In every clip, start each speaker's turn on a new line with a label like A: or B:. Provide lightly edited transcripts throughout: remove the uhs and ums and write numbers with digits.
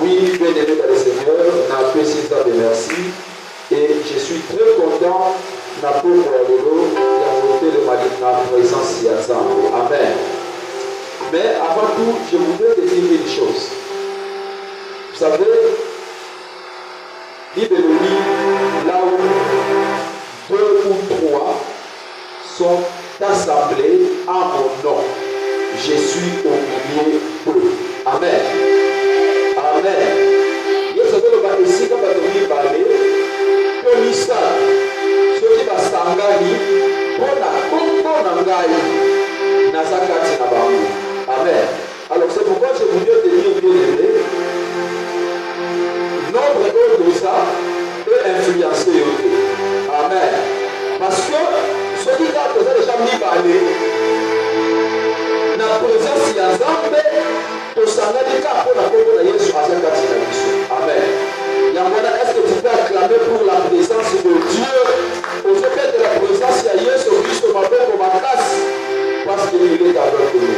A: Oui, bien-aimé dans le Seigneur, n'apprécie ça de merci. Et je suis très content d'apporter le mari de la présence ici ensemble. Amen. Mais avant tout, je voudrais te dire une chose. Vous savez, Bible dit là où 2 ou 3 sont assemblés à mon nom, je suis au milieu d'eux. Amen. Amen. Yesu va ici comme tu parler, que l'Isa, ce qui va s'engager, pour la ngai, nazakati na bangu. Amen. Alors c'est pourquoi je voulais te dire bien aimé, nombre de ça peut influencer. Amen. Parce que ce qui a déjà mis parler, na présence ensemble, to sangalika pour la combo de Yesu azakati na biso. Amen. Yamwana, est-ce que tu peux acclamer pour la présence de Dieu au fait de la présence de Yesu Christ ma paix pour ma classe parce qu'il est avec nous.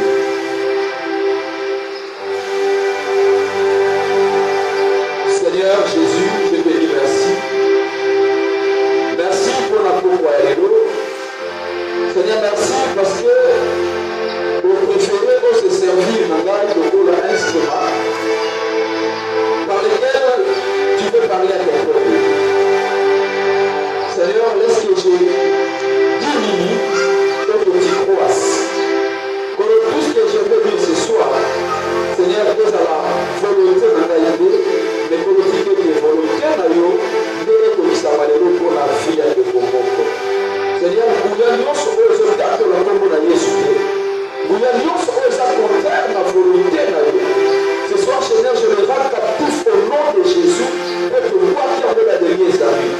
A: Seigneur Jésus, je te dis merci. Merci pour la pourvoyure. Seigneur, merci parce que vous préférez se servir dans un instrument par lequel tu peux parler à ton peuple. Seigneur, laisse que j'ai 10 minutes pour que tu croisses. Que tout ce que je veux dire ce soir, Seigneur, que ça la volonté de la idée, mais que tu veux que volonté na yo, de que ça va aller pour la vie de ton peuple. Seigneur, nous voulons se regarder dans le combo de Jésus. Nous voulons se regarder dans la volonté na yo. Ce soir, Seigneur, je me rends captif au nom de Jésus pour que moi qui en ai la dernière année.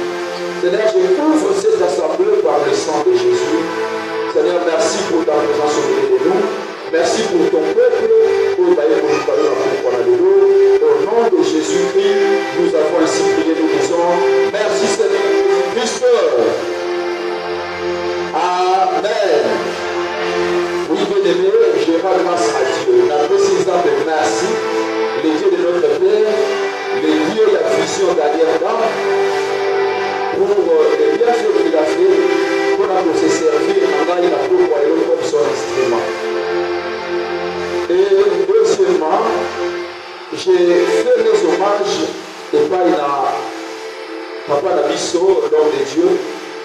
A: Seigneur, je ouvre cette assemblée par le sang de Jésus. Seigneur, merci pour ta présence au milieu de nous. Merci pour ton peuple. Au nom de Jésus-Christ, nous avons ainsi prié, nous disons merci Seigneur Christ. Amen. Oui, bien-aimé, je rends grâce à Dieu. La précision de merci, le Dieu de notre Père, le Dieu de la vision derrière là, pour les bienfaits qu'il a fait, pour se servir, il a pour comme son instrument. Et deuxièmement, j'ai fait les hommages et pas Papa Nabiso, l'homme de Dieu,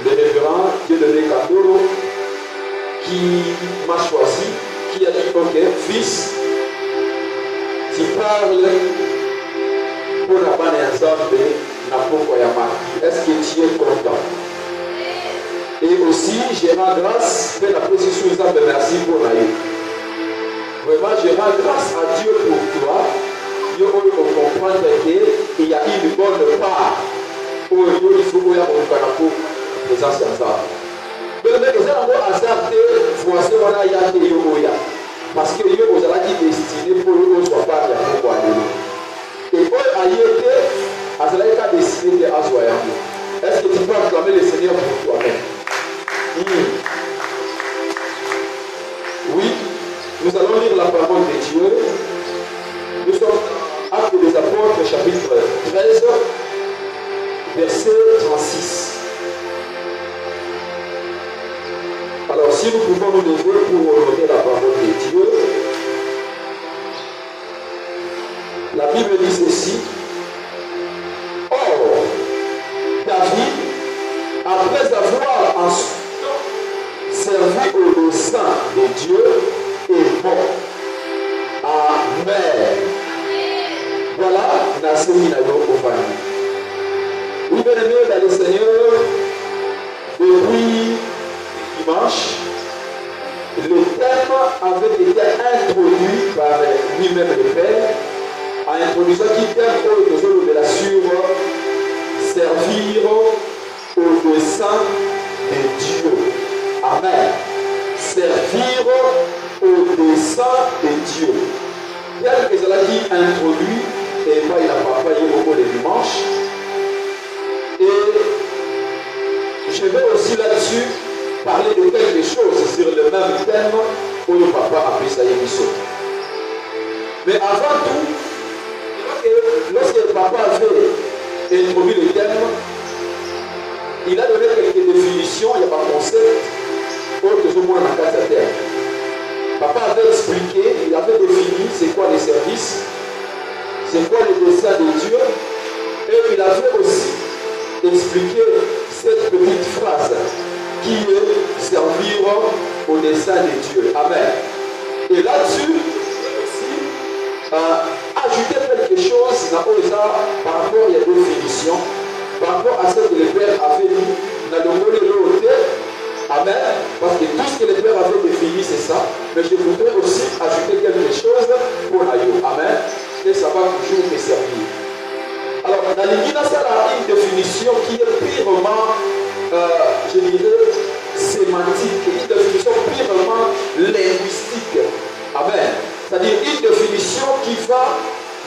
A: le révérend Dieu de Kandoro, qui m'a choisi, qui a dit ok, fils, tu parles pour la bonne ensemble, n'a pas de est-ce que tu es content? Et aussi, je rends grâce, fais la position de merci pour la vie. Vraiment, je rends grâce à Dieu pour toi. Dieu veut comprendre qu'il y a une bonne part où il faut que la présence ensemble. Mais les gens ont accepté, voici voilà, il y a des yoga. Parce que Dieu vous a dit destiné pour eux, soit pas bien pour aller. Et eux, à y été, à cela, il a décidé de Azoya. Est-ce que tu peux acclamer le Seigneur pour toi-même? Oui, nous allons lire la parole de Dieu. Nous sommes Actes des Apôtres, chapitre 13, verset 36. Alors, si nous pouvons nous lever pour honorer la parole de Dieu, la Bible dit ceci. Or, David, après avoir ensuite servi au sein de Dieu, est bon. Amen. Voilà, Nassé Minayo Ovani. Oui, bien aimé dans le Seigneur, depuis dimanche, le thème avait été introduit par lui-même le Père, en introduisant qui thème de la sur servir au dessein de Dieu. Amen. Servir au dessein de Dieu. Tel que cela dit introduit, et moi il n'a pas payé beaucoup le dimanche. Et je vais aussi là-dessus parler de quelque chose sur le même thème où le papa a pris sa émission. Mais avant tout, introduit le thème, il a donné quelques définitions, il n'y a pas de concept, autres au moins dans la case à terre. Papa avait expliqué, il avait défini c'est quoi les services, c'est quoi les desseins de Dieu, et il avait aussi expliqué cette petite phrase qui est servir au dessein de Dieu. Amen. Et là-dessus, ajouter quelque chose par rapport à la définition, par rapport à ce que le Père avait dit dans le mot de l'autre. Amen. Parce que tout ce que le Père avait défini, c'est ça. Mais je voudrais aussi ajouter quelque chose pour l'Aïe. Amen. Et ça va toujours me servir. Alors, dans l'Iguina, ça a une définition qui est purement, je dirais, sémantique, une définition purement linguistique. Amen. C'est-à-dire une définition qui va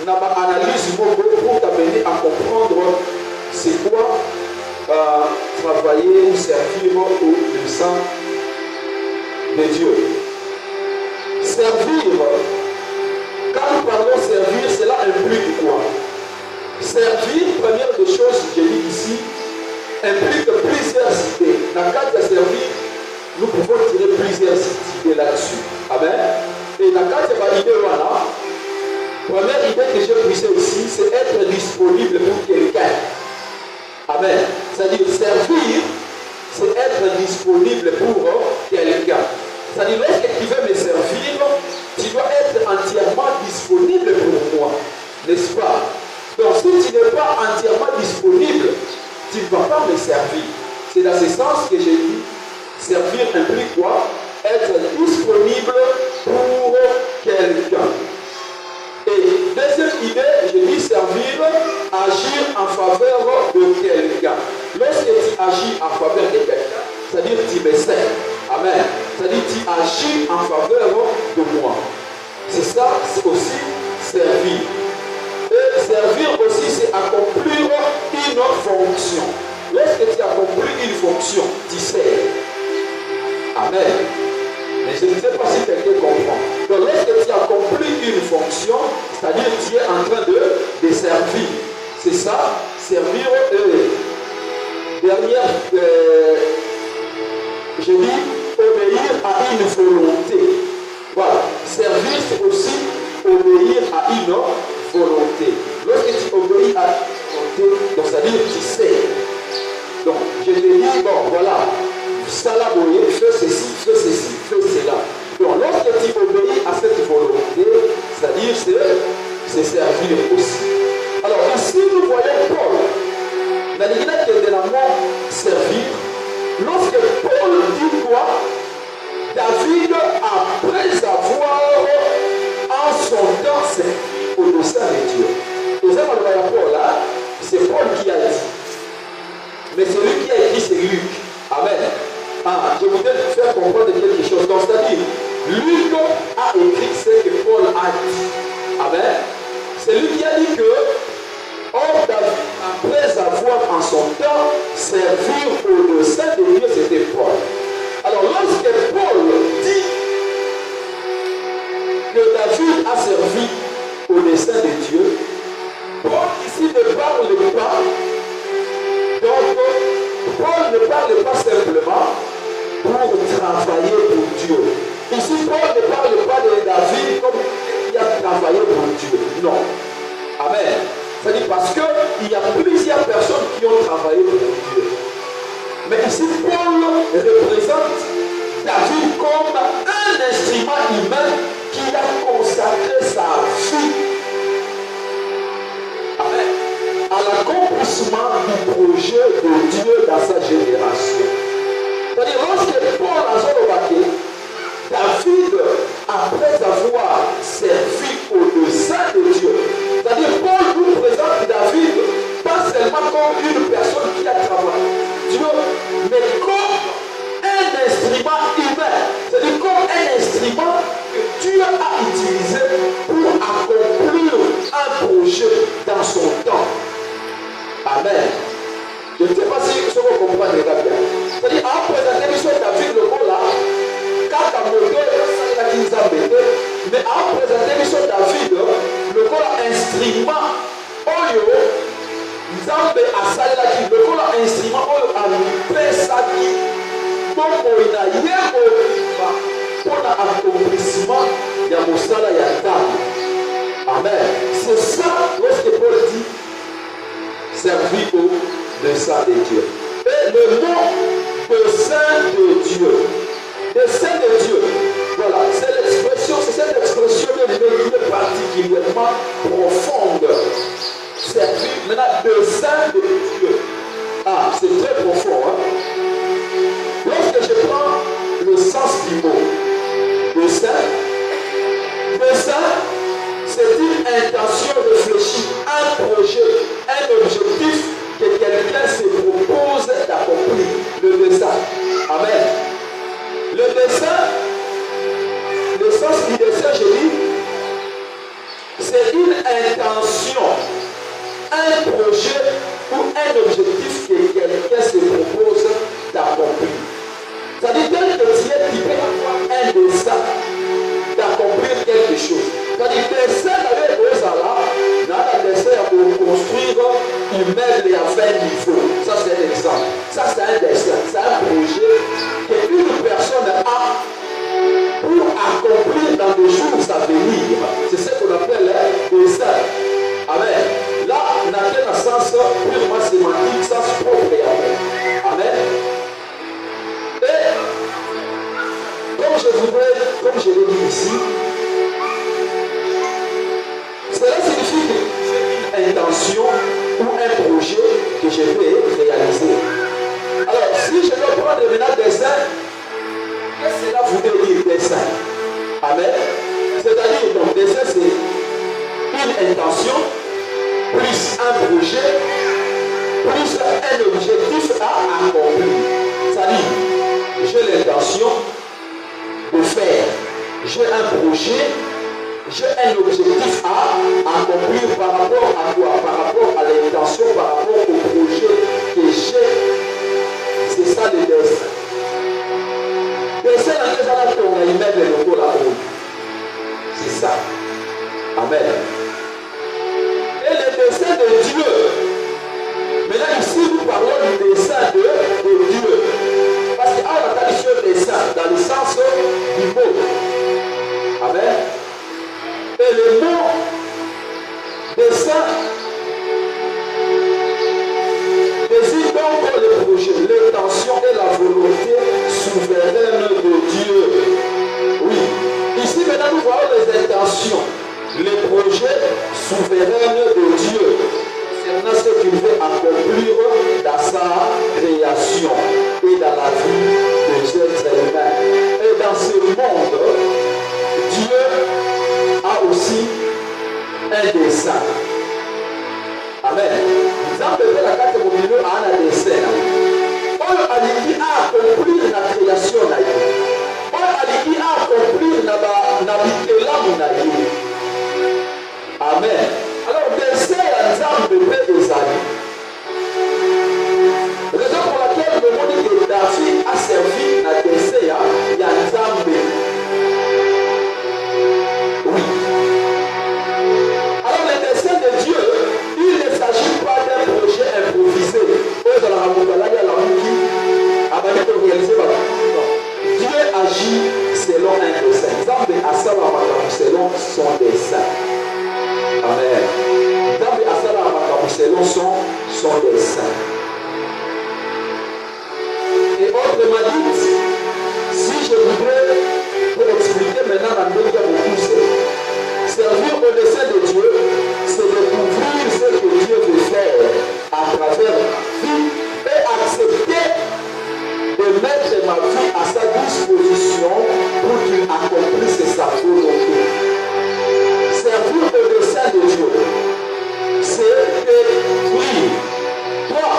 A: dans l'analyse pour t'amener à comprendre c'est quoi travailler ou servir au sein de Dieu. Servir, quand nous parlons servir, cela implique quoi? Servir, première des choses, j'ai dit ici, implique plusieurs idées. Dans le cas de servir, nous pouvons tirer plusieurs idées là-dessus. Amen. Et dans le cas de l'idée, voilà, première idée que j'ai prise aussi, c'est être disponible pour quelqu'un. Amen. C'est-à-dire servir, c'est être disponible pour quelqu'un. C'est-à-dire lorsque tu veux me servir, tu dois être entièrement disponible pour moi. N'est-ce pas? Donc si tu n'es pas entièrement disponible, tu ne vas pas me servir. C'est dans ce sens que j'ai dit, servir implique quoi? Être disponible pour quelqu'un. Et deuxième idée, je dis servir, agir en faveur de quelqu'un. Lorsque tu agis en faveur de quelqu'un, c'est-à-dire tu me sers. Amen. C'est-à-dire tu agis en faveur de moi. C'est ça, c'est aussi servir. Et servir aussi, c'est accomplir une fonction. Lorsque tu accomplis une fonction, tu sers. Amen. Mais je ne sais pas si quelqu'un comprend. Donc lorsque tu accomplis une fonction, c'est-à-dire tu es en train de servir. C'est ça, servir. Dernière, je dis obéir à une volonté. Voilà. Servir, c'est aussi obéir à une volonté. Lorsque tu obéis à une volonté, donc c'est-à-dire tu sais. Donc je te dis, bon voilà. Salaboyer, fais ceci, fais ceci, fais cela. Donc lorsque tu obéis à cette volonté, c'est-à-dire c'est servir aussi. Alors ici nous voyons Paul, dans l'idée de l'amour servir, lorsque Paul dit quoi? David, après avoir en son temps servi au dessein de Dieu. Et ça, on le voit Paul là, c'est Paul qui a dit. Mais celui qui a écrit, c'est Luc. Amen. Je voudrais te faire comprendre quelque chose. Donc, c'est-à-dire, Luc a écrit ce que Paul a dit. Amen. C'est lui qui a dit que, or David, après avoir en son temps servi au dessein de Dieu, c'était Paul. Alors, lorsque Paul dit que David a servi au dessein de Dieu, Paul ici ne parle pas. Donc, Paul ne parle pas simplement pour travailler pour Dieu. Ici, Paul ne parle pas de David comme il a travaillé pour Dieu. Non. Amen. C'est-à-dire parce qu'il y a plusieurs personnes qui ont travaillé pour Dieu. Mais ici, Paul représente David comme un instrument humain qui a consacré sa vie à l'accomplissement du projet de Dieu dans sa génération. C'est-à-dire, lorsque Paul a Zolobake, David, après avoir servi au dessein de Dieu, c'est-à-dire, Paul nous présente David pas seulement comme une personne qui a travaillé Dieu, mais comme un instrument humain, c'est-à-dire comme un instrument que Dieu a utilisé pour accomplir un projet dans son temps. Amen. Je ne sais pas si vous comprenez bien. C'est-à-dire, à présenter l'histoire de David, le mot là, quand à monter, ça qui nous a embêté, mais à présenter l'histoire de David, le mot là, instrument, oyo, Nzambe asalelaki lokola instrument oyo amipesaki bongo na ye kobima mpona accomplissement ya mosala ya ntango. Amen. C'est ça lorsque Paul dit servir au dessein de Dieu. Et le mot dessein de Dieu. Dessein de Dieu. Voilà, c'est l'expression, c'est cette expression qui est particulièrement profonde. Servir maintenant dessein de Dieu. Ah, c'est très profond. Hein? Lorsque je prends le sens du mot dessein, c'est une intention réfléchie, un projet, un objectif que quelqu'un se propose d'accomplir. Le dessein. Amen. Le dessein, le sens du dessein, je dis, c'est une intention, un projet ou un objectif que quelqu'un se propose d'accomplir. C'est-à-dire que tu peux avoir un dessein d'accomplir quelque chose. C'est-à-dire que le dessein d'ailleurs de ça là, dans le dessein pour construire une meuble à 20 niveaux. Ça c'est un exemple. Ça c'est un dessein, c'est un projet qu'une personne a pour accomplir dans les jours à venir. C'est ce qu'on appelle un dessein. Amen. Là, on a un sens purement sémantique, sens propre et amen. Amen. Et comme je l'ai dit ici, cela signifie que j'ai une intention ou un projet que je vais réaliser. Alors, si je dois prendre maintenant dessein, qu'est-ce que cela voudrait dire dessein? Amen. C'est-à-dire, donc, dessein, c'est une intention, plus un projet, plus un objectif à accomplir. C'est-à-dire, j'ai l'intention de faire, j'ai un projet, j'ai un objectif à accomplir par rapport à quoi? Par rapport à l'intention, par rapport au projet que j'ai. C'est ça le destin. Destin, c'est ça. Amen. Et le dessein de Dieu. Maintenant ici nous parlons du dessein de Dieu. Parce qu'il y a la tradition dessein dans le sens du mot. Amen. Et le mot dessein désigne donc le projet, l'intention et la volonté souveraine de Dieu. Oui. Ici maintenant nous voyons les intentions, les projets souverains de Dieu concernant ce qu'il veut accomplir dans sa création et dans la vie des êtres humains. Et dans ce monde, Dieu a aussi un dessein. Amen. Nous avons fait la carte mobile à un dessein. On a dit à accomplir la création. On a dit à accomplir la vie. Amen. Alors, dessein à l'exemple de Père des amis. Raison pour laquelle le monde de David a servi à dessein, il y a l'exemple. Oui. Alors, le dessein de Dieu, il ne s'agit pas d'un projet improvisé. Dieu agit selon un dessein. Selon son dessein. Amen. Selon son dessein. Et autrement dit, si je voudrais pour expliquer maintenant la méthode de pousser, servir au dessein de Dieu, c'est découvrir ce que Dieu veut faire à travers ma vie et accepter de mettre ma vie à sa disposition pour qu'il accomplisse sa volonté. Servir au dessein de Dieu, c'est que oui, toi,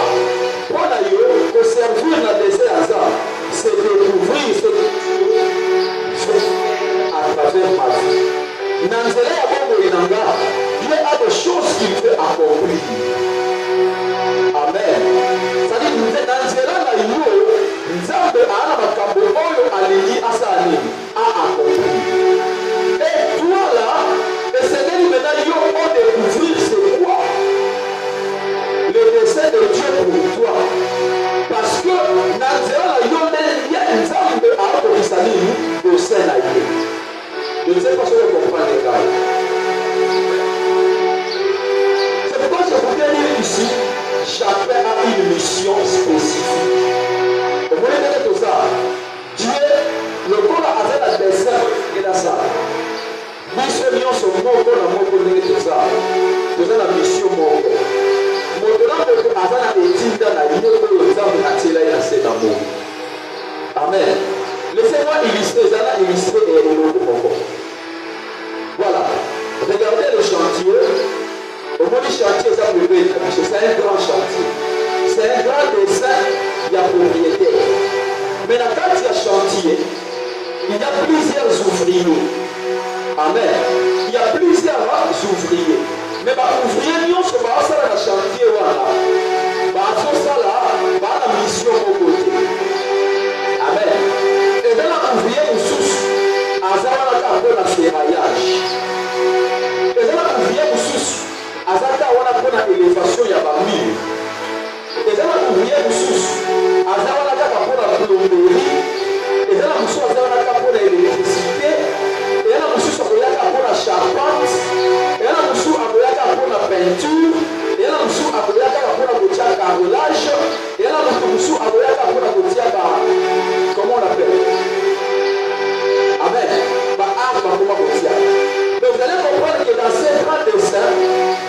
A: eza na mission moko moto na moto aza na etinda na ye oyo nzambe atiela ye na se na moi. Amen. Laissez-moi illustrer, ça va illustrer eloko moko. Voilà. Regardez le chantier. Au moins le chantier, ça peut être, c'est un grand chantier. C'est un grand dessin, il y a propriétaire. Mais quand il y a chantier, il y a plusieurs ouvriers. Amen. Il y a plusieurs ouvriers. Mais ouvriers, nous sommes dans le chantier. Voilà. Ça là, la mission au côté. Amen. Et dans la ouvrier, nous sommes à Zawana pour la ferraillage. Et dans la ouvrier, nous sommes à Zawana pour l'élévation, il y a pas mille. Et dans la ouvrier, nous sommes à Zawana pour la plomberie. Et dans la ouvrier, nous sommes pour l'électricité. Et dans la ouvrier, pour la charpente. Et dans la ouvrier, pour la peinture. Et dans la ouvrier, pour la carrelage. Et dans la ouvrier, pour la comment on l'appelle? Amen. Donc vous allez comprendre que dans ces grands dessins,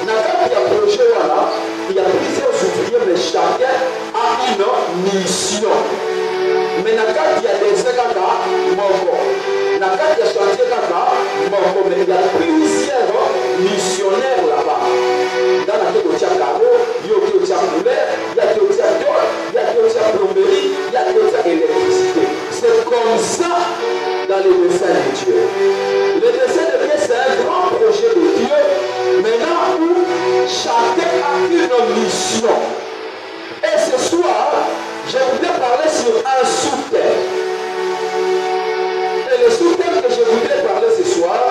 A: il y a projet voilà, il y a plusieurs ouvriers, mais chacun a une mission. Mais il y a des secrétaires, il y a chantiers, mais il y a plusieurs missionnaires là-bas. Dans la tête, il y a carreau, il y a poulet, il y a plomberie, il y a électricité. C'est comme ça dans les dessins de Dieu. Le dessin de Dieu, c'est un grand projet de Dieu, maintenant où chacun a une mission. Et ce soir, je voudrais parler sur un sous-thème. Et le sous-thème que je voudrais parler ce soir,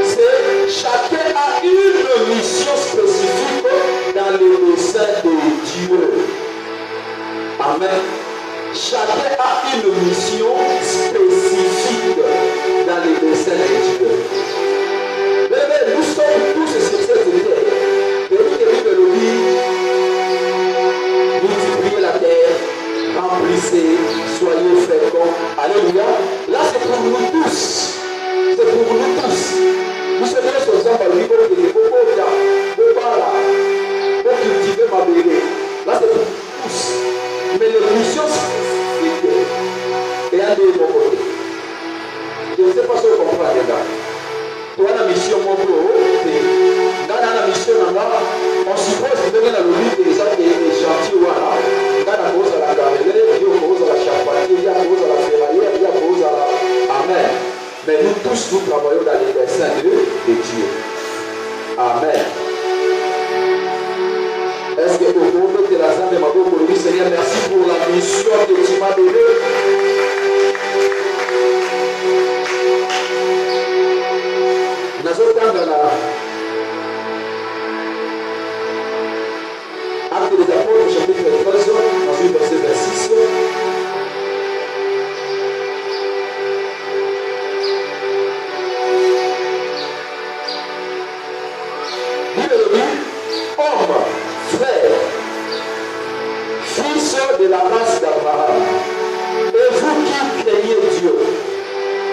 A: c'est chacun a une mission spécifique dans le dessein de Dieu. Amen. Chacun a une mission spécifique dans les desseins de Dieu. Mais nous sommes tous sur cette terre. Et nous devons le dire, multipliez la terre, remplissez, soyez féconds. Alléluia. Là, c'est pour nous tous. C'est pour nous tous. Nous sommes sur le exemple, nous pour cultiver ma bébé. Là, c'est pour tous. Mais les missions spécifiques et un de mon côté. Je ne sais pas si vous comprenez là. Toi, la mission mon dans la mission, on suppose que vous avez la logique des chantiers. Voilà. Dans la cause à la carrière, il y a cause à la charpentier, il y a cause à la ferraillère, il y a cause à la. Amen. Mais nous tous, nous travaillons dans les dessins de Dieu. Amen. Est-ce que au monde de la salle de ma pour lui, Seigneur, merci pour la mission que tu m'as donnée. Nous sommes dans la Acte des Apôtres, chapitre 13, ensuite verset 26. De la race d'Abraham, et vous qui craignez Dieu,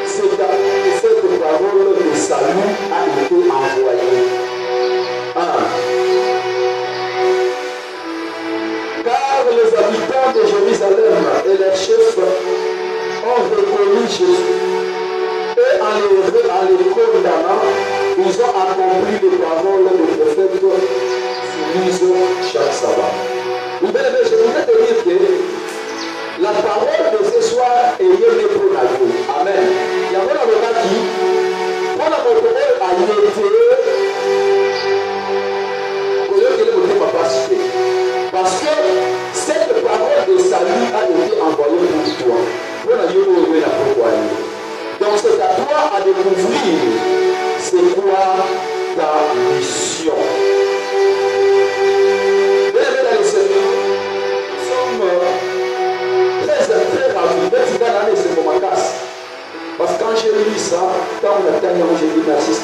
A: cette parole de salut a été envoyée. Car les habitants de Jérusalem et leurs chefs ont reconnu Jésus, et en les condamnant, ils ont accompli les paroles du prophète soumises chaque sabbat. Je voudrais te dire que la parole de ce soir est liée pour la vie. Amen. Il y a un avocat qui, pour la montre a été parce que cette parole de salut a été envoyée pour toi. Pour la vie, donc c'est à toi à découvrir c'est quoi ta mission. Très rapide, c'est pour ma casse. Parce que quand j'ai lu ça, quand on a terminé, j'ai dit merci.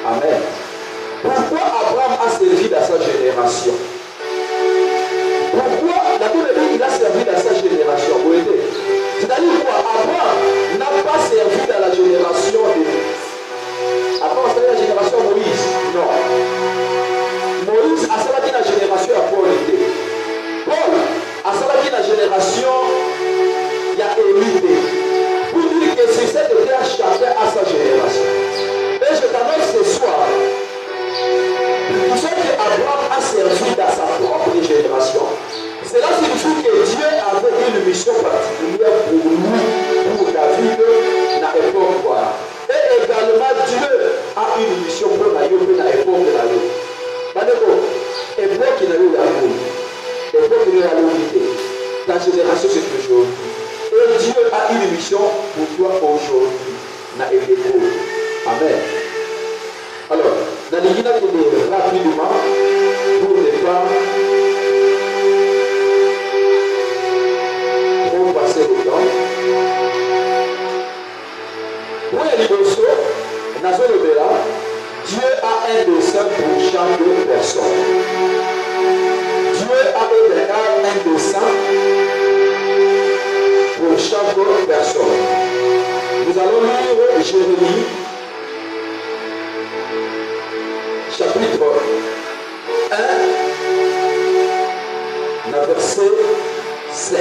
A: Amen. Pourquoi Abraham a servi dans sa génération? Pourquoi la Bible dit qu'il a servi dans sa génération? C'est-à-dire quoi? Abraham n'a pas servi dans la génération de Abraham, c'est la génération de Moïse. Non. Moïse a servi dans la génération de Paul. Paul a servi dans la génération de Élie. Pour dire que sur cette terre, chacun a sa génération. Et je t'annonce ce soir, pour ce que Abraham a servi dans sa propre génération, cela signifie que Dieu avait une mission particulière pour lui, pour David, dans l'époque. Et également, Dieu a une mission pour la Yob, dans l'époque de la Yob. D'accord? Époque qui n'a eu la Yob. Époque qui n'a eu la Yob. Ta génération, c'est toujours. Et Dieu a une mission pour toi aujourd'hui. Dans l'époque. Amen. Alors, dans les guides rapidement, pour ne pas trop passer le temps. Pour les Liboso, Dieu a un dessein pour chaque personne. Dieu a un dessein pour chaque personne. Nous allons lire Jérémie, chapitre 1, verset 5.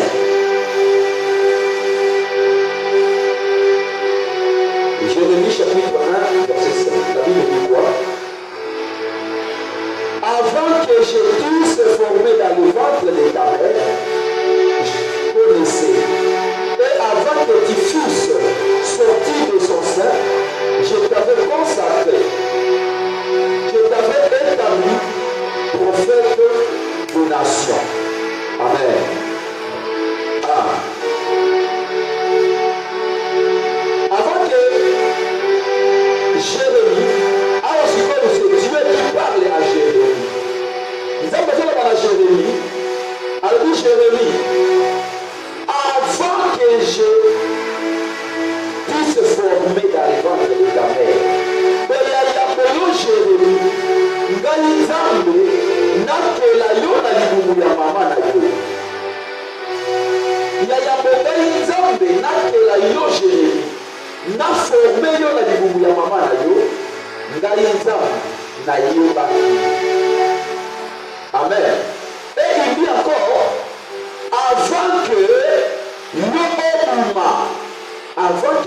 A: Jérémie chapitre 1, verset 5. La Bible dit quoi? Avant que je t'eusse formé dans le ventre de ta mère, je connaissais. Et avant que tu fusses sorti de son sein, je t'avais consacré. Je t'avais établi prophète de nation. Amen. Ah. Avant que Jérémie, alors c'est Dieu qui parle à Jérémie. Nous avons besoin de Jérémie. Alors dit Jérémie, avant que je puisse former dans les ventres de ta mère, mais il y a Jérémie, ngai nzambe nakela yo na libumu ya mama na yo. Il y a ngai nzambe nakela yo Jérémie. Na formé yo na libumu ya mama na yo, ngai nzambe na yo ba. Amen. Et il dit encore, avant que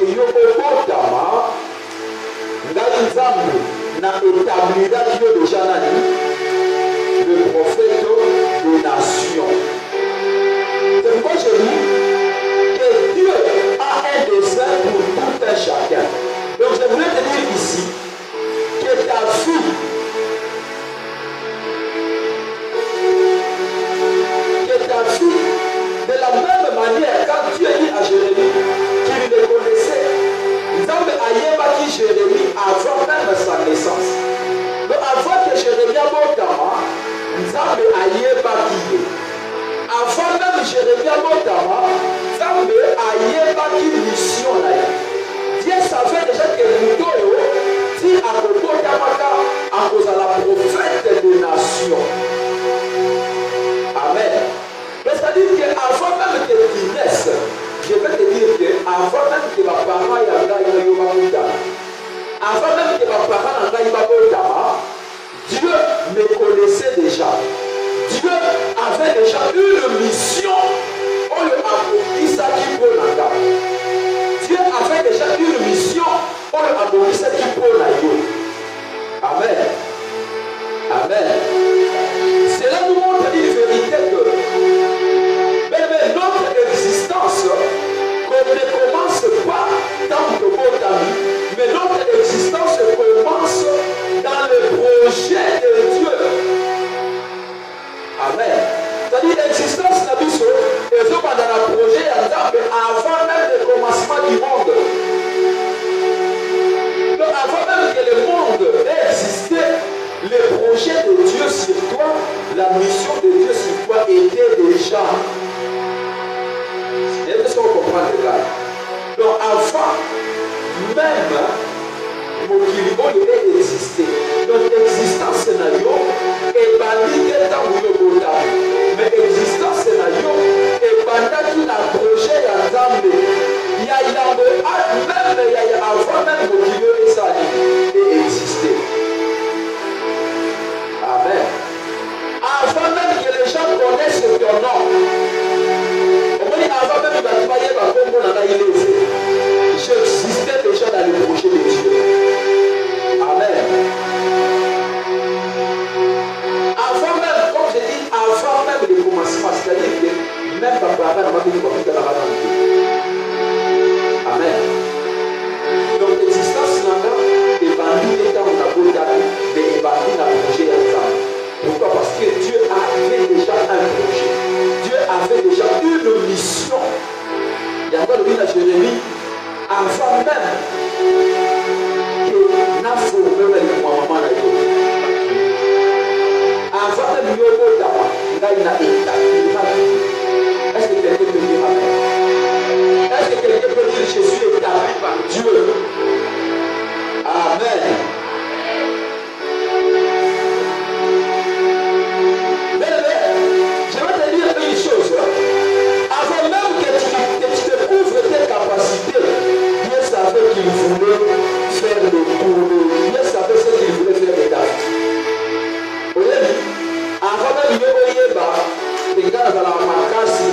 A: yo obotama, ngai nzambe na établira Dieu déjà le prophète des nations. C'est pourquoi je dis que Dieu a un dessein pour tout un chacun. Donc je voulais te dire ici que ta fille, de la même manière, quand Dieu dit à Jérémie qu'il le connaissait, Nzambe ayeba qui Jérémie avant même sa naissance. Donc avant que Jérémie abotama, Nzambe ayeba qui est. Avant même Jérémie abotama, Nzambe ayeba qui mission là. Dieu savait déjà que Moutoyo, si abotamaka à cause de la prophète des nations. Amen. C'est-à-dire qu'avant même que tu naisses, je vais te dire qu'avant même que ma parent ait avant même que ma parent ait Dieu me connaissait déjà. Dieu avait déjà une mission. On le a exister. Donc existence scénario et bandit quel temps vous le mais existence scénario et pendant qu'il a projet à Zambé, il y a même avant même que Dieu et ça et exister. Amen. Avant même que les gens connaissent ton nom, avant même que tu vayais à Congo, j'existais déjà dans le projet de Dieu. Amen. Avant même, comme je dis, avant même le commencement, c'est-à-dire que même papa n'a pas pu communiquer la bataille. Amen. Donc l'existence là-bas est bandue et quand on a beau d'aller, mais est bandue dans le projet ensemble. Pourquoi? Parce que Dieu avait déjà un projet. Dieu avait déjà une mission. Il y a encore le livre de Jérémie, avant même que n'a formé avec moi, maman, avant même Yobo Dama, il a établi. Est-ce que quelqu'un peut dire Amen? Est-ce que quelqu'un peut dire Jésus est établi par Dieu? Amen. Je vais te dire une chose. Avant même que tu découvres tes capacités, Dieu savait qu'il voulait faire le tour. Dieu savait ce qu'il voulait faire de ta vie. Avant même de Yeba, les gars dans la makasi,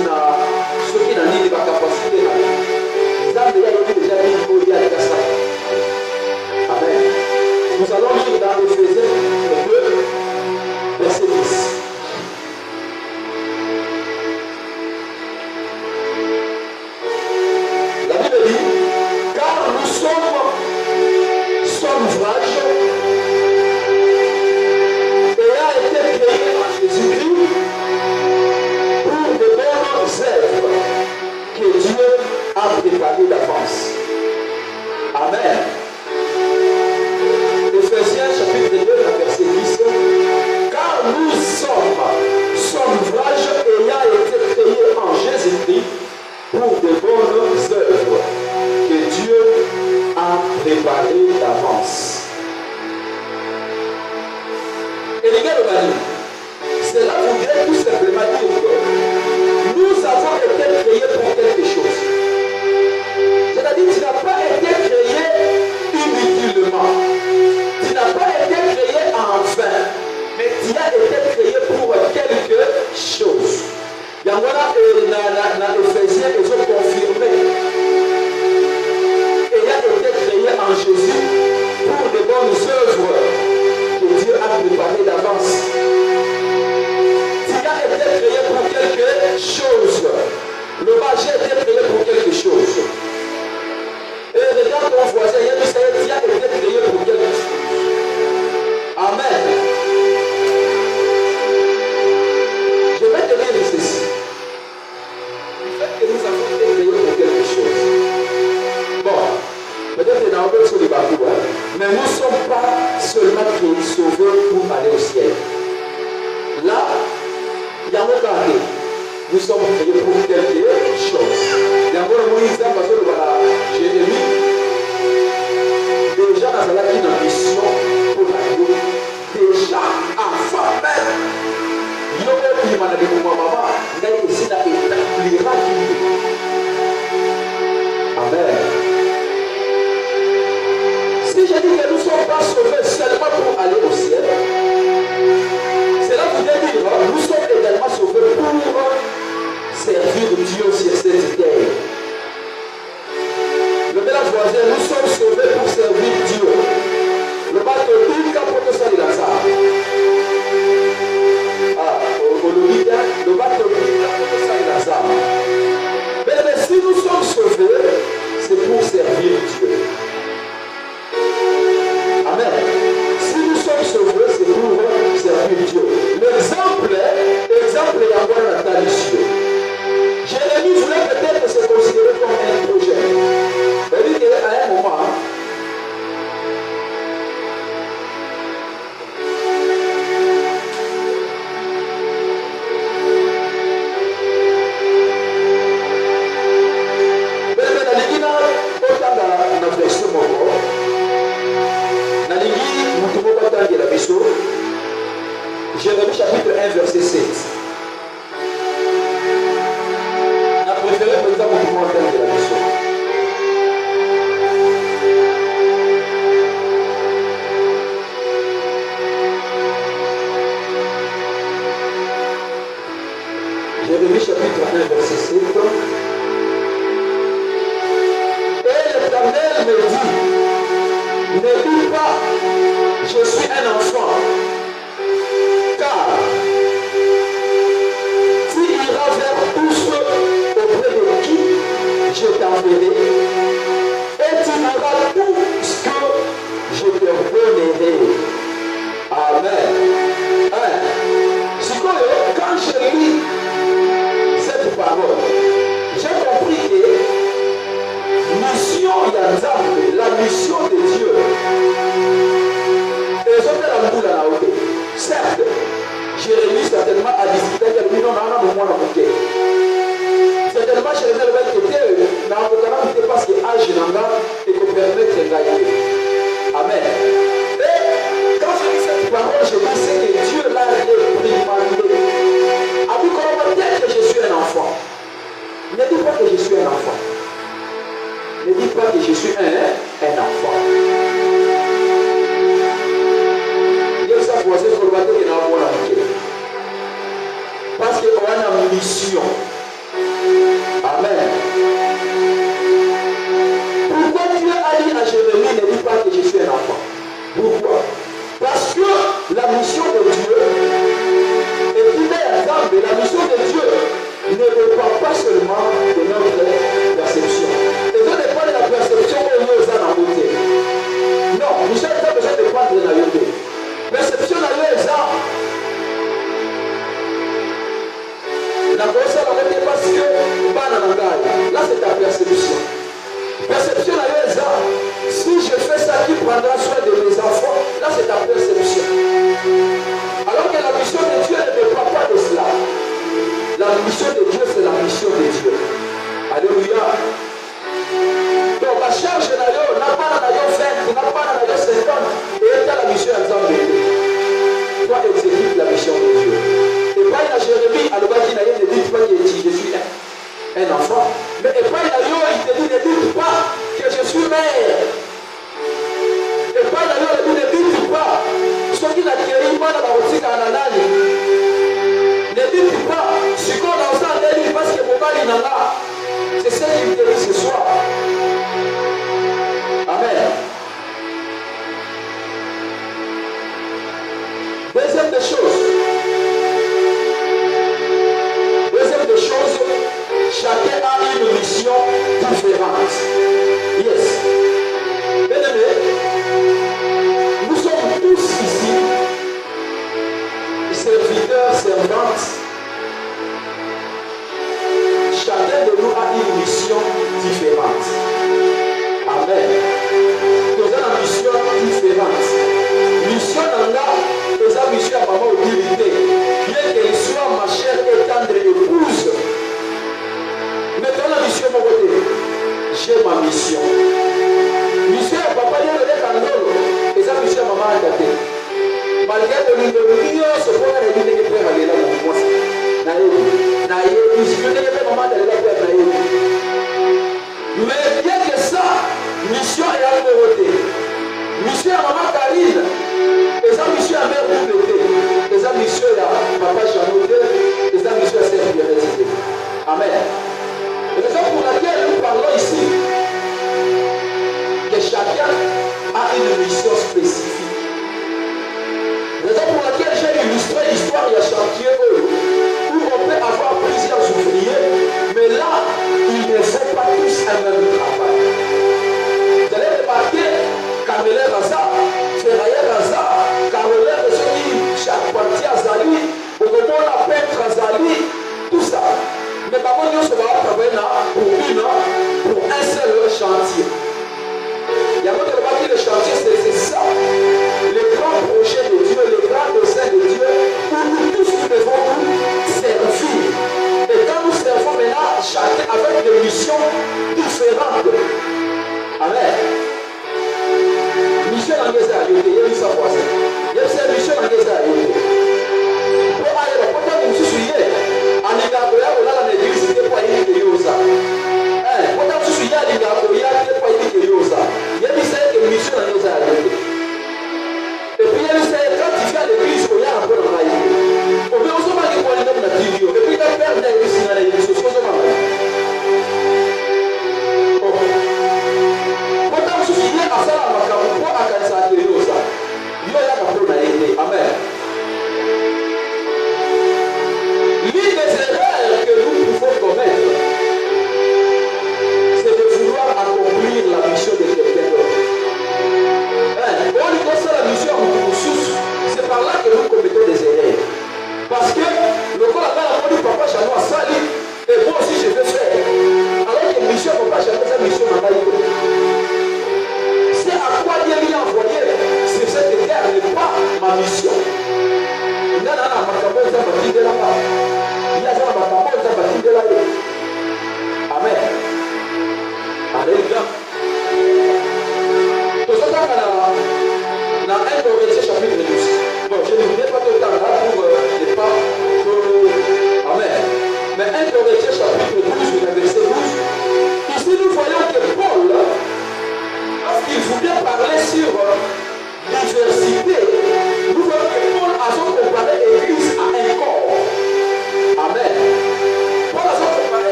A: ceux qui n'ont pas de capacité, ils ont déjà dit qu'il y a des ça. Amen. Nous allons lire dans Éphésiens 2, verset 10. La Bible dit, car nous sommes son ouvrage, ayant été créés en Jésus-Christ pour de bonnes œuvres que Dieu a préparées d'avance. Amen. Éphésiens chapitre 2, verset 10. Car nous sommes son ouvrage ayant été créé en Jésus-Christ pour de bonnes œuvres que Dieu a préparées d'avance. Et les gars de Mali, cela voudrait tout simplement dire que nous avons été créés pour quelque chose. C'est-à-dire que tu n'as pas été créé inutilement. Tu n'as pas été créé en vain, mais tu as été créé pour quelque chose. Il y a dans Éphésiens, ils ont confirmé. Et il a été créé en Jésus pour de bonnes œuvres que Dieu a préparées d'avance. Tu as été créé pour quelque chose. Le marché a été créé pour quelque chose. Et regarde ton voisin, il y a dit ça, tu as été créé pour quelque chose. Amen. Je vais te dire ceci. Le fait que nous avons été créés pour quelque chose. Bon, peut-être que dans le sur les bateaux, mais nous ne sommes pas seulement sauvés pour aller au ciel. Là, il y a un regardé. Nous sommes créés pour quelque chose. Il y a un Moïse, parce que voilà, Jérémie, déjà dans la mission pour la vie, déjà avant même, il y a eu une maladie pour ma maman, il a essayé d'établir Amen. Si je dis que nous ne sommes pas sauvés seulement pour aller au ciel, cela voudrait dire que nous sommes également sauvés pour servir Jérémie chapitre 1, verset 7. On a préféré, par exemple, au commentaire de la mission. Jérémie chapitre 1, verset 7. Et l'Éternel me dit, ne dis pas, je suis un enfant, car tu iras vers tous ceux auprès de qui je t'enverrai, et tu auras tout ce que je te donnerai. Amen. Quand je lis cette parole, j'ai compris que mission Yanzambe, la mission de Dieu, et ça fait la boule à la hauteur. Certes, Jérémie certainement a discuté avec lui, non, certainement, Jérémie avait été dans le canal, parce que âge n'a et qu'on permet de gagner. Amen. Et quand je lis cette parole, je dis que Dieu l'a réprimandé. A dit comment dire que je suis un enfant. Ne dis pas que je suis un enfant. Ne dis pas que je suis un enfant. Dieu s'est posé sur le bateau qui n'a pas la parce qu'on a une mission. Amen. Pourquoi Dieu a dit à Jérémie, ne dis pas que je suis un enfant? Pourquoi? Parce que la mission de Dieu, et qu'il est exemple, la mission de Dieu ne dépend pas seulement de notre perception. Et ça dépend de la perception que nous avons en côté. Non, nous avons besoin de prendre la vérité. Perception à l'exemple. La grossesse la vérité parce que là c'est ta perception. Perception à l'exemple. Si je fais ça, qui prendra soin de mes enfants, là c'est ta perception. Alors que la mission de Dieu ne dépend pas de cela. La mission de Dieu, c'est la mission de Dieu. Alléluia. Donc la charge de Nayo, n'a pas Nayo 20, n'a pas Nayo 50, et la mission ensemble. Toi exécute la mission de Dieu. Et pas il a Jérémie, à l'obagi Nayo ne dit pas que je suis un enfant. Mais et pas Nayo, il te dit ne dites pas que je suis mère. Et pas Nayo, il ne dit pas. Ce qui n'a guéri pas dans la boutique à Nanani. Ne dites pas, ce qu'on a entendu parce que mon mari n'en a. C'est ce qu'il te dit ce soir. Amen. Deuxième des choses. Chacun a une mission différente. Yes. Bien-aimés, nous sommes tous ici, serviteurs, servantes. Chacun de nous a une mission différente. Amen. Nous avons une mission différente. Mission Nanga, nous avons une mission à maman utilité. Bien qu'elle soit ma chère et tendre épouse. Maintenant la mission mon côté. J'ai ma mission. Mission à papa dit le candolo. Et ça mission à maman à tâter. Malgré que nous devons se prendre à l'idée de faire aller là où moi. Naïe, puisque nous devons maman d'aller là faire naïe. Mais bien que ça, mission est à côté. Mission à maman Karine. Et ça mission à mère Boubété. Et ça mission à papa Chanoté. Et ça mission à Sœur Bienvenue. Amen. C'est la raison pour laquelle nous parlons ici que chacun a une mission spécifique. C'est la raison pour laquelle j'ai illustré l'histoire de chantier où on peut avoir plusieurs ouvriers, mais là, ils ne font pas tous un même travail. Vous allez remarquer, Kamele Raza, Ferraille Raza,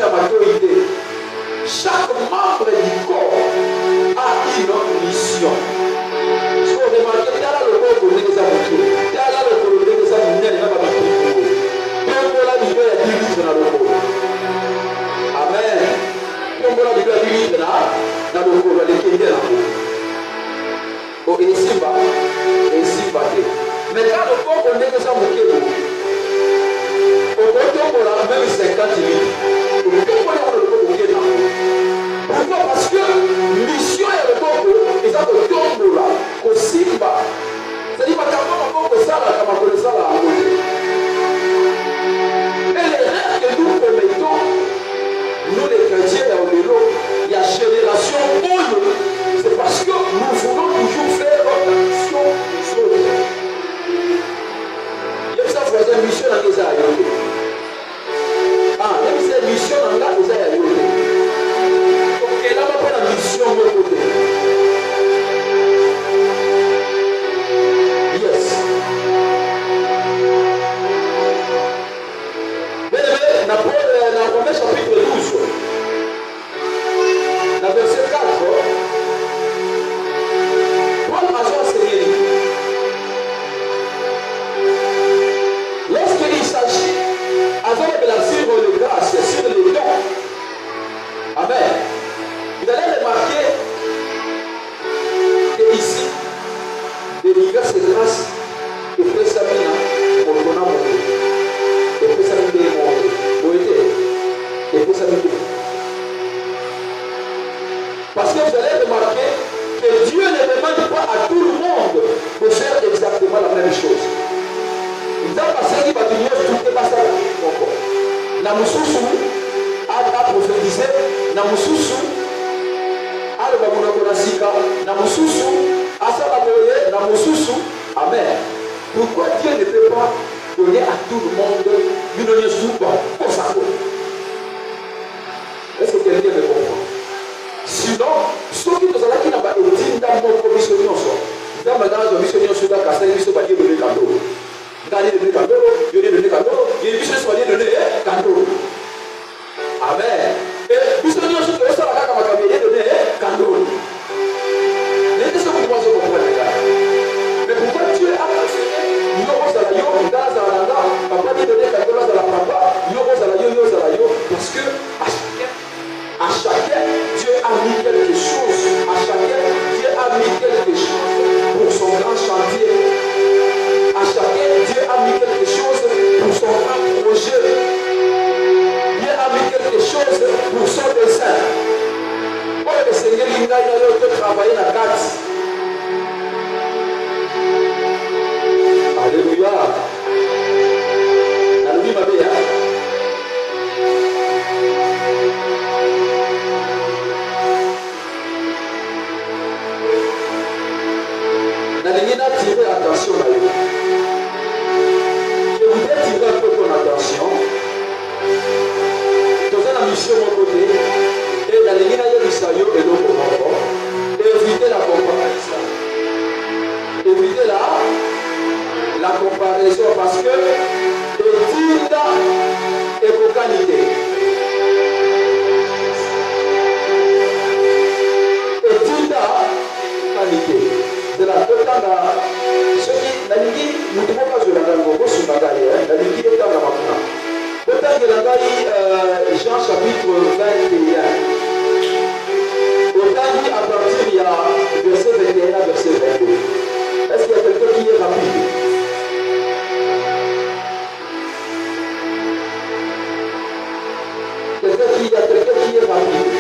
A: maturité. Chaque membre du corps a une mission. Ce qu'on remarque, il y a là le corps pour les amitiés. Il y a là le corps pour les amitiés. Il y a là le corps pour les amitiés. Il y a là le corps pour les amitiés. Amen. Kombola Biblia bilite na lokolo lekende na ko. O esimba te. Mais quand le corps on est que ça mokebo. O kotombola même 50 minutes. O kotombola le corps mokebo. Pourquoi? Parce que mission ya le corps eza kotombola kosimba. C'est-à-dire makambo moko kosala kama kolesala yango. Et les rêves que nous commettons, nous les chrétiens au vélo, il y a génération Oyo, c'est parce que nous voulons toujours faire attention aux autres. Il y a ça faisait mission dans les aïeux. Ah, il y a cette mission dans les aïeux. Donc elle n'a pas la mission de l'autre côté. Yes. Mais dans Romains chapitre 12, dans verset 4, Paul a enseigné. Lorsqu'il s'agit de la sur le grâce, sur les dons, amen, vous allez remarquer que ici, les grâces et grâces, et fait ça maintenant, pour ton amour, et fait ça maintenant, pour aider, et fait ça maintenant. Parce que vous allez remarquer que Dieu ne demande pas à tout le monde de faire exactement la même chose. Il a passé qui va venir tout est passé encore. Namususu a prophétisé, Namususu a le bamonako nasika, Namususu a salaboye, Namususu, amen. Pourquoi Dieu ne peut pas donner à tout le monde une union souvent pour ça? Est-ce que quelqu'un me comprend? Sinon, ceux qui nous ont dit là-bas, ils disent dans mon commission, dans ma grande commission, sur la casse, ils sont pas dit de cadeau. Dans les données cadeau, il y a des cadeaux, il y a des choses qui sont données cadeau. Amen. Et nous sommes dit que ça va comme un donné cadeau. Les deux sont pour comprendre. Mais pourquoi Dieu a enseigné, il y a un yo, dans la landa, papa dit donner cadeau dans la papa, il y a un yo, parce que à chacun, Dieu a mis quelque chose. À chacun, Dieu a mis quelque chose pour son grand chantier. À chacun, Dieu a mis quelque chose pour son grand projet. Dieu a mis quelque chose pour son dessein. Oh, le Seigneur, il a travaillé dans la carte. Alléluia. Alléluia, ma belle. Attirer attention à eux. Je voudrais tirer un peu ton attention. Dans la mission de mon côté, et dans les lignes de l'Israël et l'autre encore, éviter la comparaison. Éviter la comparaison parce que étude et vocalité. Étude et vocalité. De la totanga ce qui nalingi mutumoka zo la ngo bosu ngai nalingi totanga makuna totanga ngai Jean chapitre 21 totanga à partir il y a verset 21 à verset 22. Est-ce qu'il y a quelqu'un qui est rapide? Quelqu'un qui est rapide?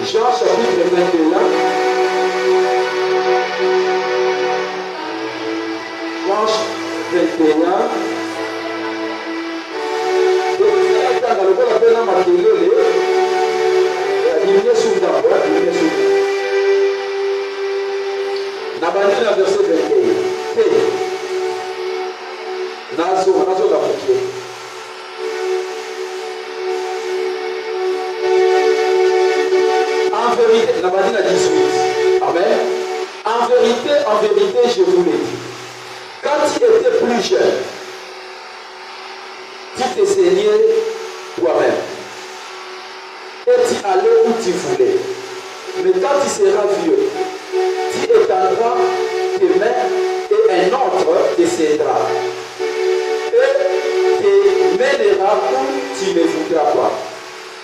A: Jean chapitre 21. Jean 21. Dans le bon appel à Makelele, il y a Soudan. Nabani na verset 21. Nazo la moitié. En vérité, la Madine a 18. Amen. En vérité, je vous l'ai dit. plus jeune, tu te saignais toi-même. Et tu allais où tu voulais. Mais quand tu seras vieux, tu étendras tes mains et un autre te cédera. Et te mènera où tu ne voudras pas.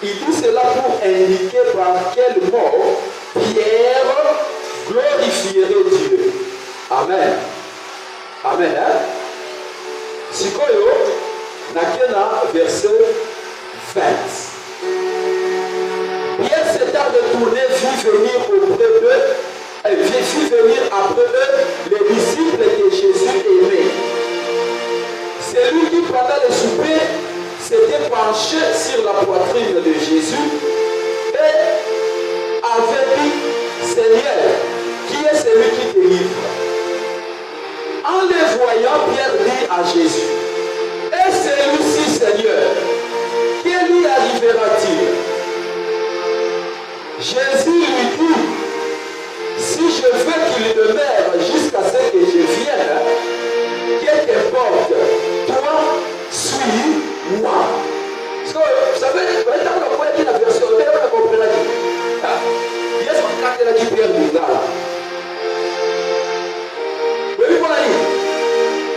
A: Il dit cela pour indiquer par quel mot Pierre glorifierait Dieu. Amen. Amen. Hein? Sikoyo, nakena verset 20. Pierre s'étant retourné, vit venir auprès d'eux, vit venir après eux les disciples que Jésus aimait. C'est lui qui, pendant le souper, s'était penché sur la poitrine de Jésus et avait dit, Seigneur, qui est celui qui délivre? En les voyant, Pierre dit à Jésus, et celui-ci, Seigneur, que lui arrivera-t-il? Jésus lui dit, si je veux qu'il demeure jusqu'à ce que je vienne, qu'est-ce qu'importe, toi, suis-moi. Parce que, vous savez, quand on a dit la version, on a compris la vie. Il y a ce qu'on a dit Pierre Bougala. Oui, voilà.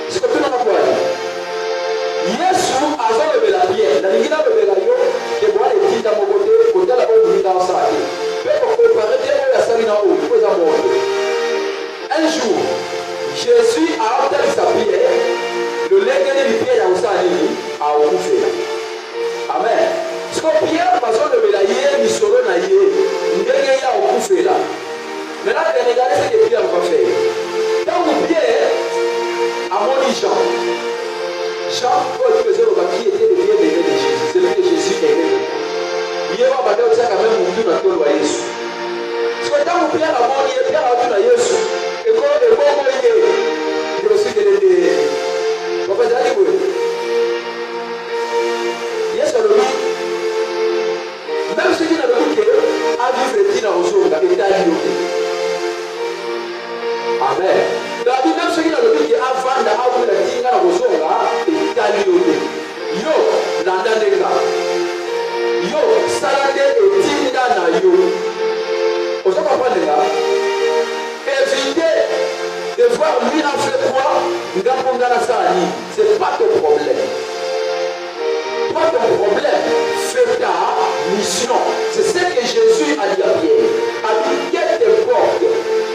A: Ce que tu n'as pas dit. Yesu a levé la pierre. La ligne a levé la yo, que moi les petits dans mon côté, côté la haute dans sa vie. Mais pour préparer bien la salle dans haut, il faut aborder. Un jour, Jésus a entendu sa pierre, le légué de pierre a aussi a ouvert. Amen. Parce que Pierre, parce que le mélaillé, il sera naillé, il a ouvert là. Maintenant, regardez ce que Pierre va faire. Dans le Pierre, à mon Jean, qui était le bien-aimé de Jésus, celui que Jésus aimait. Il y a un bagage qui a quand même monté dans le Jésus. Parce que dans le Pierre, à mon Pierre a dit à Jésus, et quand il est bon, il est aussi que les professeurs disent oui. Yes, alors oui. Même ceux qui n'ont pas dit que a vivre le dit dans le jour, il est allé. Amen. David, même ceux qui n'ont pas dit qu'avant d'avoir la dit dans le jour, il est allé. Yo, l'andanega. Yo, salade et tinda na yo. Vous comprenez là? Éviter de voir lui en fait quoi, c'est pas ton problème. Toi, ton problème, fais ta mission. C'est ce que Jésus a dit à Pierre. A dit, qu'est-ce que t'importe?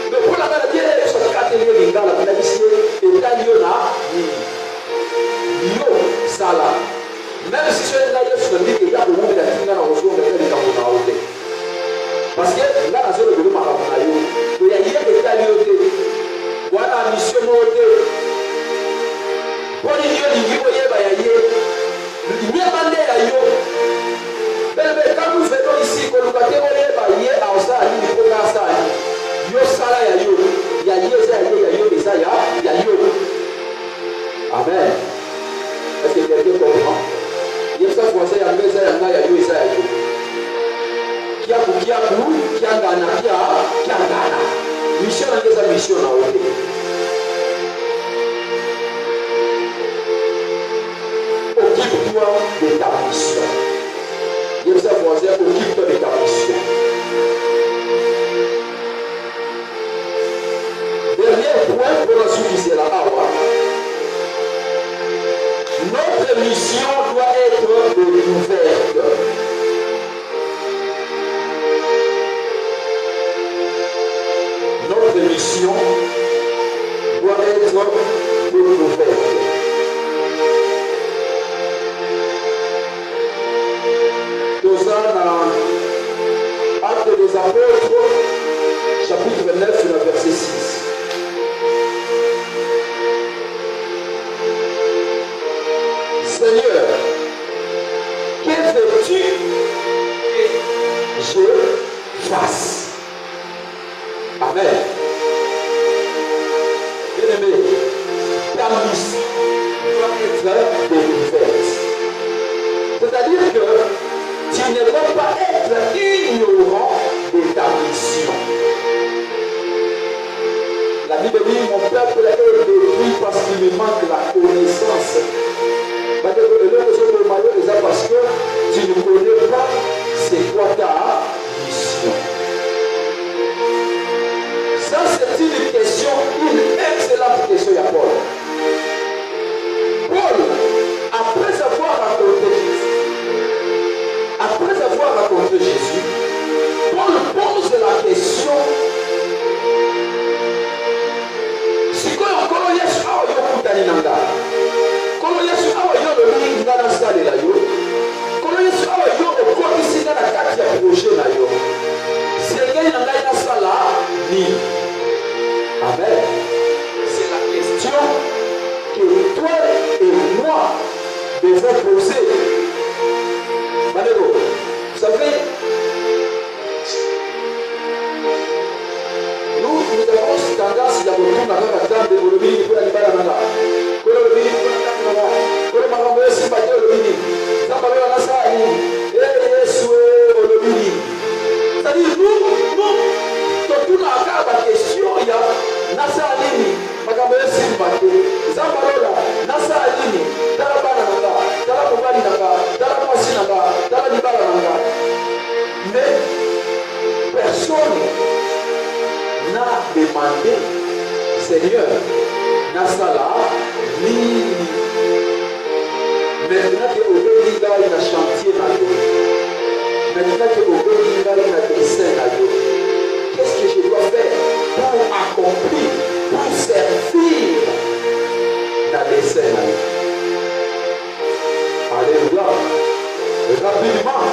A: Mais pour la Pierre, elle est sur le quatrième ligne, la planifiée, et là, il y en a, yo, ça là. Même si c'est là, il y a le monde qui a dit, il y a le monde qui a dit, parce que là, la zone de l'homme a dit, il y a des qualités. Voilà la mission montée. Pour les yeux, il y a quand nous venons ici, quand nous battons, il y a Amen. Est-ce que quelqu'un comprend? Il y a ça pour ça, il y a mission dans sa mission là. Occupe-toi de ta mission. Il y a ça pour ça, occupe-toi de ta mission. Dernier point pour la suite, c'est la Awa. Notre mission doit être ouverte. Notre mission doit être ouverte. Dans Actes des Apôtres, chapitre 9, verset 6. Seigneur, que veux-tu que je fasse? Amen. Bien-aimé, ta mission doit être découverte. C'est-à-dire que tu ne dois pas être ignorant de ta mission. La Bible dit, mon peuple est détruit parce qu'il me manque la connaissance. Parce que tu ne connais pas c'est quoi ta mission. Ça, c'est une question, une excellente question, à Paul. Paul, après avoir raconté Jésus, Paul pose la question. Si quoi encore Yesu awa yo kutani nanga. Kono Yesu awa yo le mingi ngana sale la yo. Kono Yesu awa yo okotisi ngana kati ya projet na yo. Sengeli nanga ina sala ni. Amen. C'est la question que toi et moi devons poser. Manego, vous savez, nous avons tendance à retourner dans la table de l'Olomini pour aller à la main. Pour l'Olomini, pour le Marambo, c'est pas l'Olomini. Ça va aller à la salle. C'est-à-dire, nous, tout la question, il y a Nasa Alini, Magambe Simbake, Zambalola, Nasa Alini, Dalabana Nanga, Dalabani Nanga, Dalabasi Nanga, Dalabala Nanga. Mais personne n'a demandé, Seigneur, Nasala, ni maintenant que Obéli là, il a chantier là, maintenant que Obéli là, il a dessin là, qu'est-ce que je dois faire pour accomplir, pour servir dans les scènes? Alléluia. Rapidement,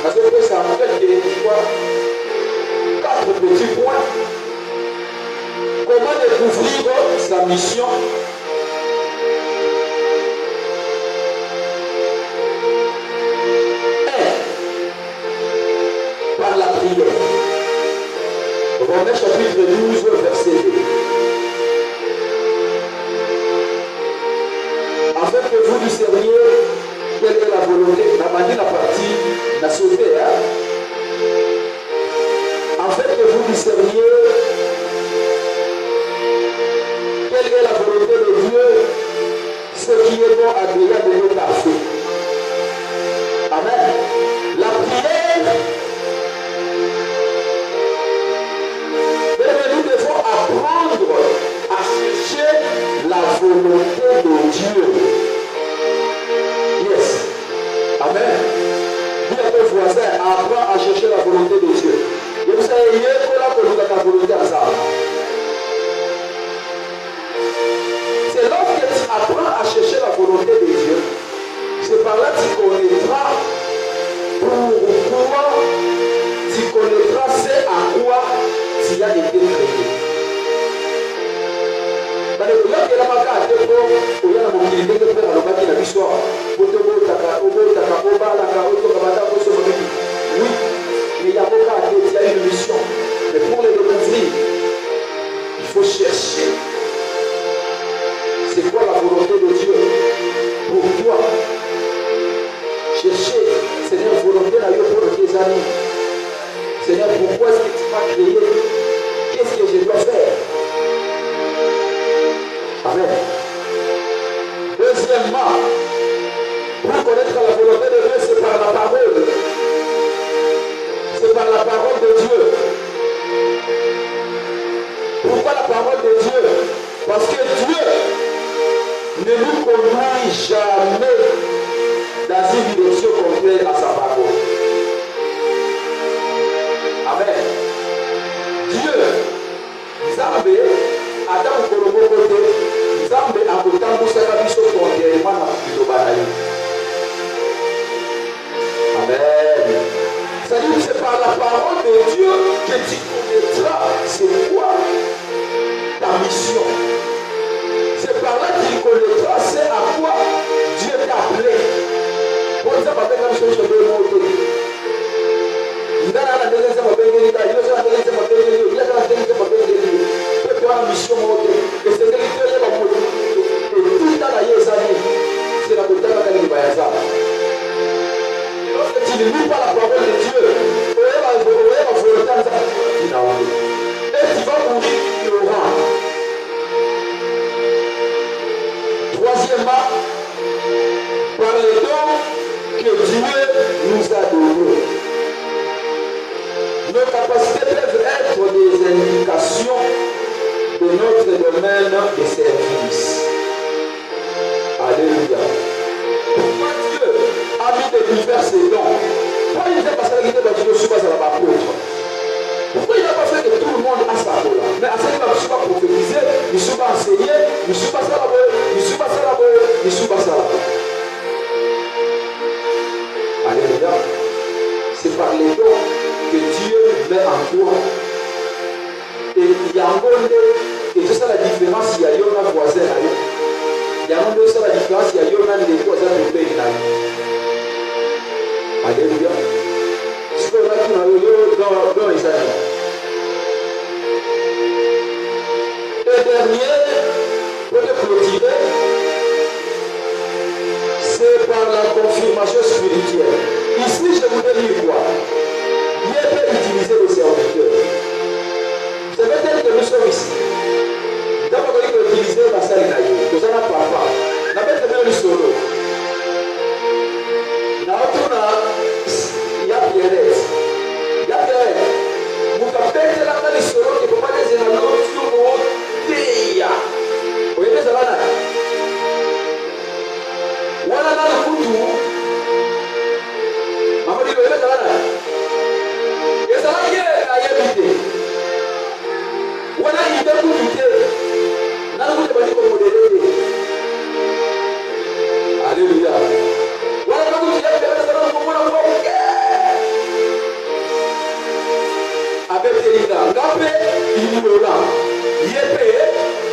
A: parce que ça me fait que tu vois 4 petits points. Comment découvrir sa mission? Par la prière. Romains chapitre 12, verset 2. Afin que vous discerniez quelle est la volonté, la manière la partie, la sauté, afin que vous discerniez quelle est la volonté de Dieu, ce qui est bon, agréable et parfait. Amen. La prière, nous devons apprendre à chercher la volonté de Dieu. Yes. Amen. Dis à ton voisin, apprends à chercher la volonté de Dieu. Et vous savez, il y a la volonté à ça. C'est lorsque tu apprends à chercher la volonté de Dieu, c'est par là que tu connaîtras pourquoi, tu connaîtras ce à quoi tu as été créé. Oui, mais il y a une mission. Mais pour les découvrir, il faut chercher. C'est quoi la volonté de Dieu pour toi? Chercher, Seigneur, volonté là pour tes amis. Seigneur, pourquoi est-ce que tu m'as créé? Qu'est-ce que je dois faire? Amen. Deuxièmement, pour connaître la volonté de Dieu, c'est par la parole. C'est par la parole de Dieu. Pourquoi la parole de Dieu? Parce que Dieu ne nous conduit jamais dans une direction contraire à sa parole. Amen. Dieu, Zambé, Adam Kolobo côté, Zambé a autant de services contrairement à Pisobanaï. Amen. C'est-à-dire que c'est par la parole de Dieu que tu connaîtras c'est quoi ta mission. C'est par là que tu connaîtras c'est à quoi Dieu t'a appelé. Pour ça, ma belle chose, je vais monter. Il y a la deuxième mission monter. Et c'est que Dieu va monter. Et tout dans la Yézani, c'est la bouteille de l'Ibayaza. Lorsque tu ne lis pas la parole de Dieu, et tu vas mourir ignorant. Alléluia. C'est par les dons que Dieu met en toi. Et il y a un monde, et c'est ça la différence, il y a un voisin là. Il y a un monde, c'est la différence, il y a un des voisins de pays là. Alléluia. C'est pour ça qu'on a eu dans les années. Et dernier, pour le clôturer, c'est par la confirmation spirituelle. Ici, je voudrais dire quoi? Dieu peut utiliser les serviteurs. Ça veut dire que nous sommes ici. D'abord, il faut utiliser la salle d'ailleurs. Nous allons papa. Nous avons fait solo. Il y a Pierrette. Il y a Pierrette. Vous avez la solo qui peut pas les énaler. Vous voyez ça là? Voilà là le couteau. Maman dit, vous voyez ça là? Et ça là, il y a évité. Voilà, il y a tout douté. Là, vous devez dire comme modéré. Alléluia. Voilà, quand vous dites, ça là, vous pouvez voir. Avec les gars, Gapé, il y aura. Yépé,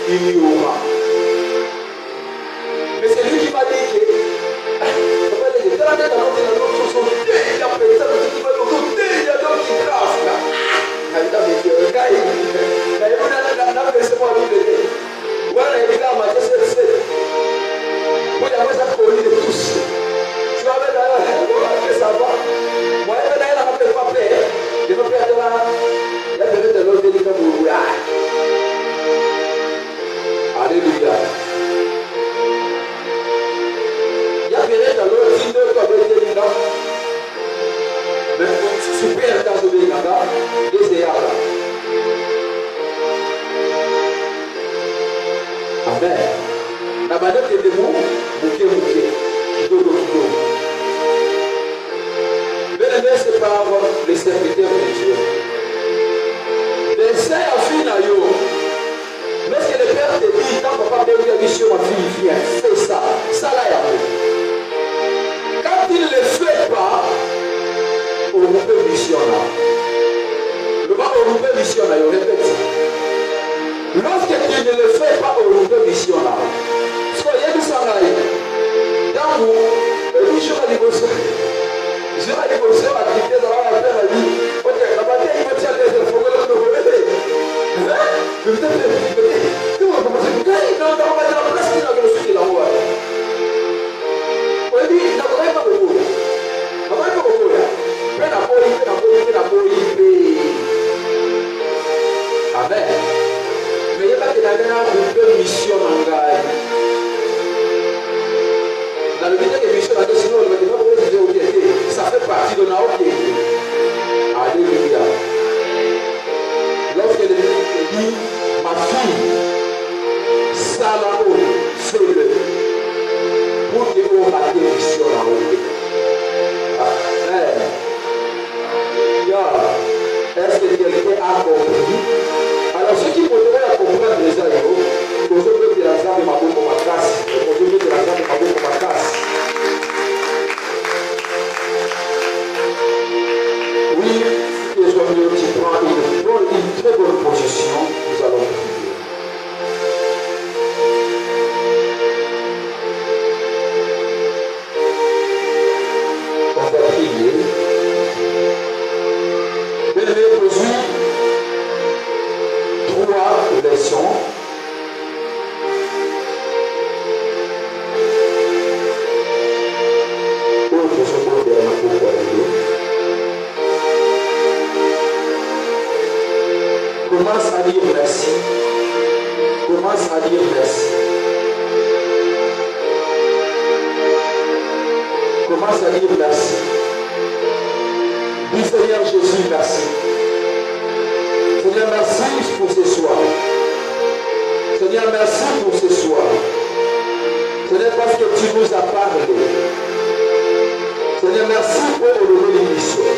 A: il y aura. Mais c'est lui qui m'a dit que il y a Alléluia. Il y a Pérez dans l'autre digne comme le Téléna. Mais super dans le Téléna, des là. Amen. La manière que les mots, bouquet. Bien-aimé, c'est par les serviteurs de Dieu. Les saints affines à eux. Lorsque le Père te dit, quand papa donne une mission, ma fille vient, fais ça. Ça là, il y a. Quand il ne le fait pas, on peut mission là. Le bas, on peut mission là, on répète ça. Lorsque tu ne le fais pas, on peut mission là. Parce qu'il y a du salaire. Dans vous, je vais négocier. Je vais négocier l'activité dans la paix, la vie. Ok, la bataille, il va tirer les infos, il va le relever. Je vais te dire, tu vas commencer à dire, non, on va dire la place qu'il a reçu là-haut. On dit, il n'a pas de boulot. Il n'a pas de boulot. Il n'a pas de boulot. Amen. Mais il n'y a pas de la mission en gars. Dans le milieu des missions, sinon, on ne va pas vous dire obligé. Ça fait partie de notre obligé. Alléluia. Lorsque le dit, ma fille, Salao, fais-le. Pour que vous battez les missions là-haut. Amen. Est-ce que quelqu'un a compris? Alors, ceux qui pourraient la comprendre déjà, ils vont se la salle de ma bombe ma casse. Ils vont se la salle de ma bombe ma casse. Oui, les hommes qui prennent une très bonne position, nous allons prier. On va prier. Bien-aimé, aujourd'hui, 3 leçons. Autre seconde de la coupe à commence à dire merci. Commence à dire merci. Commence à dire merci. Dis Seigneur Jésus, merci. Seigneur, merci pour ce soir. Seigneur, merci pour ce soir. Seigneur, parce que tu nous as parlé. Seigneur, merci pour relever l'émission.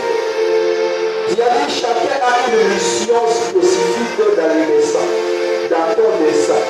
A: Tu as dit chacun a une mission spécifique dans le dessin, dans ton dessin.